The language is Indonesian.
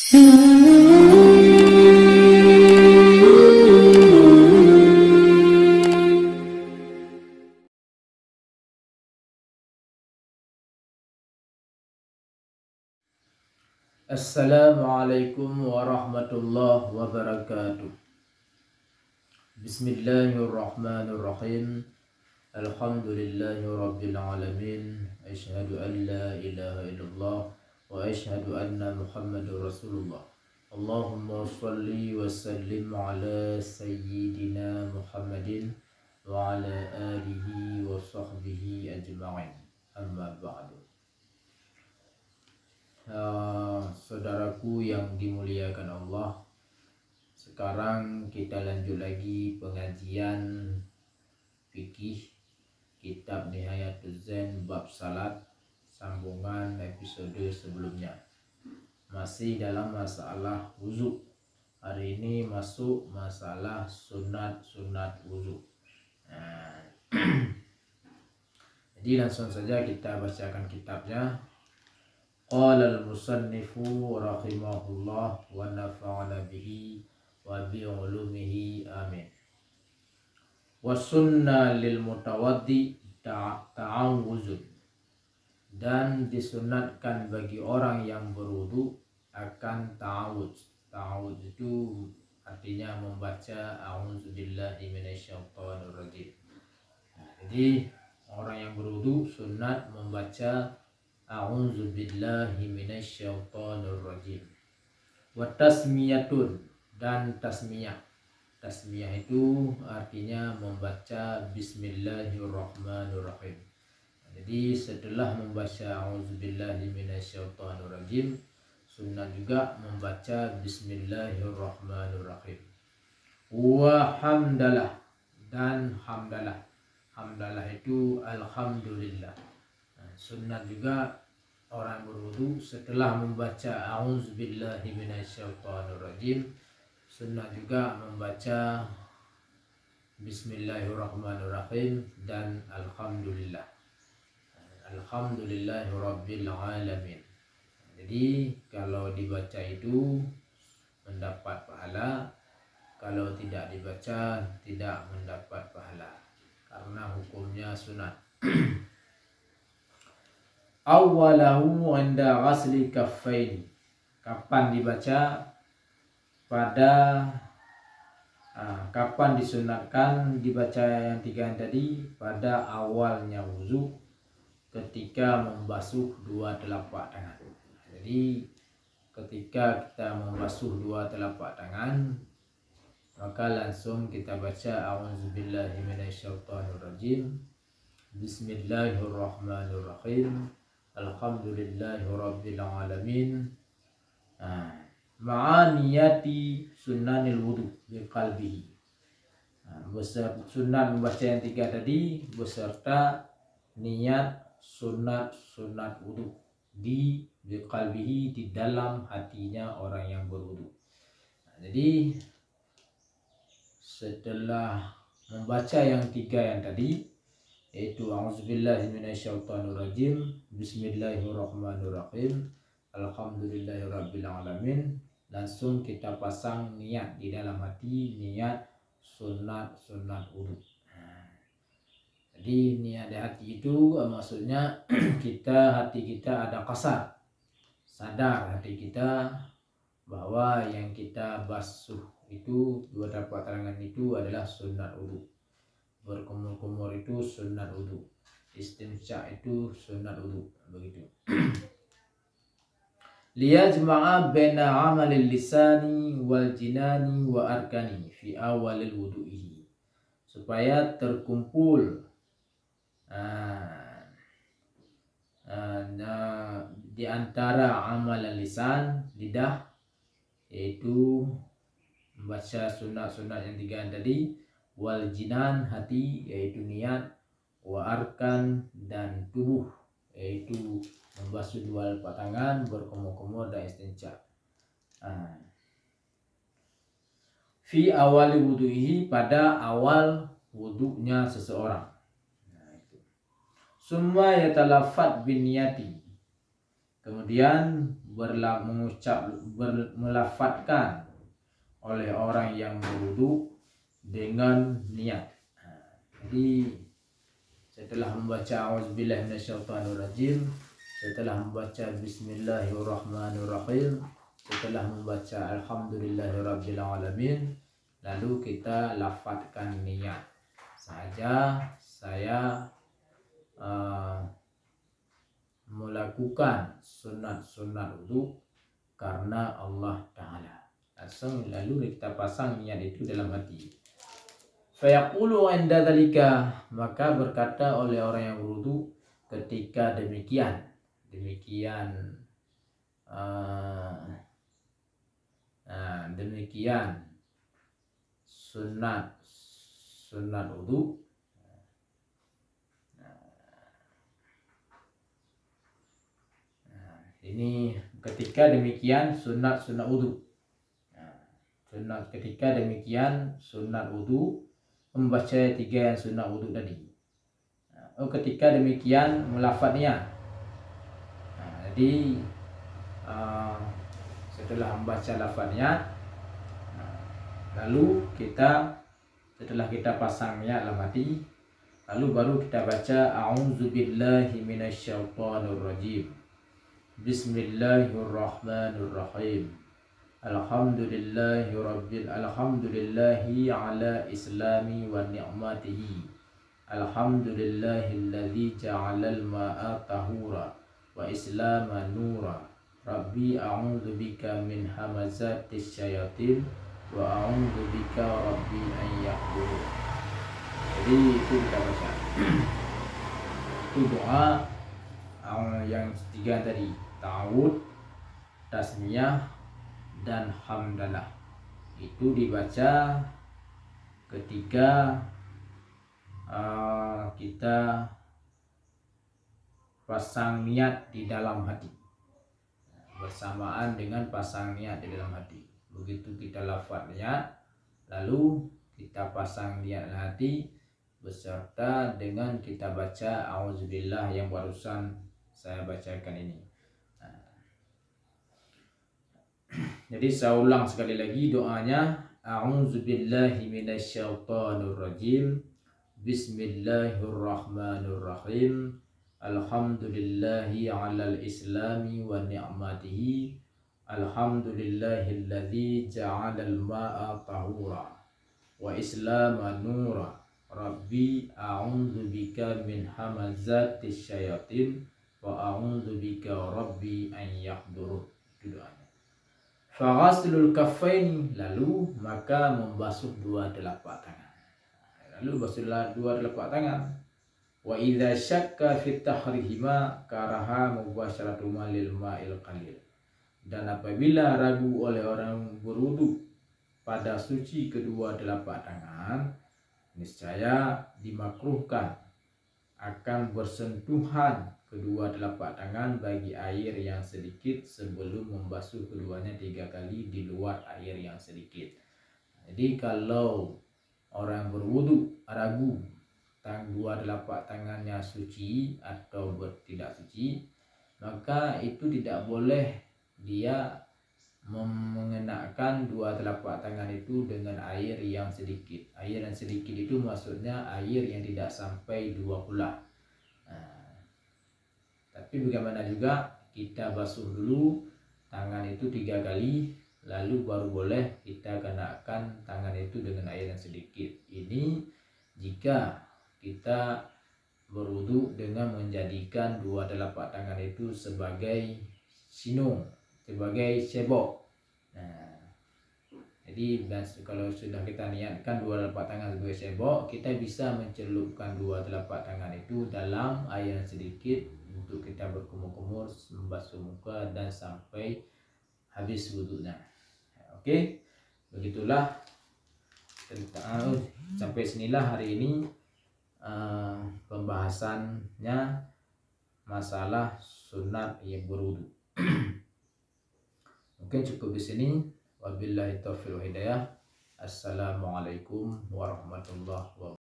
Assalamualaikum warahmatullahi wabarakatuh. Bismillahirrahmanirrahim. Alhamdulillahi rabbil alamin. Asyhadu an la ilaha illallah wa asyhadu anna Muhammadur Rasulullah. Allahumma shalli wa sallim ala sayyidina Muhammadin wa ala alihi wa sahbihi ajma'in. Amma ba'du. Saudaraku yang dimuliakan Allah, sekarang kita lanjut lagi pengajian fikih kitab Nihayatul Zain bab salat, sambungan episode sebelumnya. Masih dalam masalah wudu. Hari ini masuk masalah sunat wudu. Jadi langsung saja kita bacakan kitabnya. Qala al-musannifu rahimahullah wa nafa'ana bihi wa bi ulumihi amin. Wa sunna lil mutawaddi ta'awuzun, dan disunatkan bagi orang yang berwudu akan ta'awuz. Ta'awuz itu artinya membaca a'udzubillahi minasyaitonirrajim. Jadi orang yang berwudu sunat membaca a'udzubillahi minasyaitonirrajim. Wa tasmiyatun, dan tasmiyah. Tasmiyah itu artinya membaca bismillahirrahmanirrahim. Jadi setelah membaca a'udzubillahi minasyaitonirrajim, sunnah juga membaca bismillahirrahmanirrahim. Wa hamdalah, dan hamdalah. Hamdalah itu alhamdulillah. Sunnah juga orang berwudu setelah membaca a'udzubillahi minasyaitonirrajim, sunnah juga membaca bismillahirrahmanirrahim dan alhamdulillah. Alhamdulillahi rabbil alamin. Jadi kalau dibaca itu mendapat pahala, kalau tidak dibaca tidak mendapat pahala, karena hukumnya sunat. Awwalahu 'inda ghasli kaffain. Kapan dibaca? Kapan disunatkan dibaca yang tiga tadi? Pada awalnya wudu, ketika membasuh dua telapak tangan. Jadi ketika kita membasuh dua telapak tangan, maka langsung kita baca a'udzubillahi minasyaitonirrajim, bismillahirrahmanirrahim, alhamdulillahi rabbil alamin, ma'aniyati sunnanil wudu biqalbihi. Sunat membaca yang tiga tadi beserta niat sunat wudu di biqalbihi, di dalam hatinya orang yang berwudu. Jadi setelah membaca yang tiga yang tadi, yaitu a'udzubillahi minasyaitonirrajim, bismillahirrahmanirrahim, alhamdulillahirabbil alamin, langsung kita pasang niat di dalam hati, niat sunat wudu. Jadi niat di hati itu maksudnya hati kita ada kasar, sadar hati kita bahwa yang kita basuh itu dua telapak tangan itu adalah sunat wudu. Berkumur-kumur itu sunat wudu, istimsyak itu sunat wudu, begitu. Liyajma'a baina 'amalil lisani wal jinani wa arkani fi awalil wudu'ihi, supaya terkumpul di antara amalan lisan, lidah, yaitu membaca sunat yang tiga tadi, wal jinan, hati, yaitu niat, wa arkan, dan tubuh, yaitu membasuh dua telapak tangan, berkumur-kumur, dan istinja. Fi awali wudu'ihi, pada awal wudunya seseorang. Summa yatalafat bin niyati, kemudian melafadzkan oleh orang yang berwudu dengan niat. Jadi setelah membaca auzubillahi minasyaitonirrajim, setelah membaca bismillahirrahmanirrahim, setelah membaca alhamdulillahirabbil alamin, lalu kita lafadzkan niat. Saja saya melakukan sunat-sunat wudu karena Allah Ta'ala. Lalu kita pasang niat itu dalam hati. Fayaqulu 'inda dzalika, maka berkata oleh orang yang berwudu ketika demikian sunat wudu. Ini ketika demikian sunat wudu. Ketika demikian sunat wudu, membaca 3 yang sunat wudu tadi. Ketika demikian melafadznya. Jadi setelah membaca lafadznya, lalu setelah kita pasang niat dalam hati, lalu baru kita baca a'udzubillahi minasyaitonirrajim. Bismillahirrahmanirrahim. Alhamdulillahi ala islami wa ni'matihi. Alhamdulillahilladzi ja'alal ma'a tahura wa islama nura. Rabbi a'udzubika min hamazatis syayatin wa a'udzubika rabbi an yahdurun. Jadi itu kita baca. Itu doa yang 3 tadi, ta'awud, tasmiyah, dan hamdalah. Itu dibaca ketika kita pasang niat di dalam hati, bersamaan dengan pasang niat di dalam hati. Begitu kita lafaz niat, lalu kita pasang niat hati beserta dengan kita baca auzubillah yang barusan saya bacakan ini. Jadi saya ulang sekali lagi doanya. A'udzubillahi minasyaitonirrajim. Bismillahirrahmanirrahim. Alhamdulillahi 'alal islami wa ni'matihi. Alhamdulillahilladzi ja'alal ma'a tahura wa islama nura. Rabbi a'udzubika min hamazatis syayatin wa a'udzubika rabbi an yahdurun. Itu doanya. Faghaslul kaffaini, lalu maka membasuh 2 telapak tangan. Lalu basuhlah 2 telapak tangan. Wa idza syakka fi tahrihima karaha mubasyaratuma lil ma'il qalil. Dan apabila ragu oleh orang berwudu pada suci kedua telapak tangan, niscaya dimakruhkan akan bersentuhan kedua telapak tangan bagi air yang sedikit sebelum membasuh keduanya 3 kali di luar air yang sedikit. Jadi kalau orang berwudu ragu 2 telapak tangannya suci atau tidak suci, maka itu tidak boleh dia mengenakan 2 telapak tangan itu dengan air yang sedikit. Air yang sedikit itu maksudnya air yang tidak sampai 2 kula. Tapi bagaimana juga kita basuh dulu tangan itu 3 kali, lalu baru boleh kita kenakan tangan itu dengan air yang sedikit. Ini jika kita berwudu dengan menjadikan 2 telapak tangan itu sebagai sinung, sebagai sebok. Jadi kalau sudah kita niatkan 2 telapak tangan sebagai sebok, kita bisa mencelupkan 2 telapak tangan itu dalam air yang sedikit untuk kita berkumur-kumur membasuh muka dan sampai habis wudunya. Oke, begitulah sampai sinilah hari ini pembahasannya masalah sunat yang berwudu. Mungkin cukup di sini. Wabillahi taufiq wal hidayah. Assalamualaikum warahmatullahi wabarakatuh.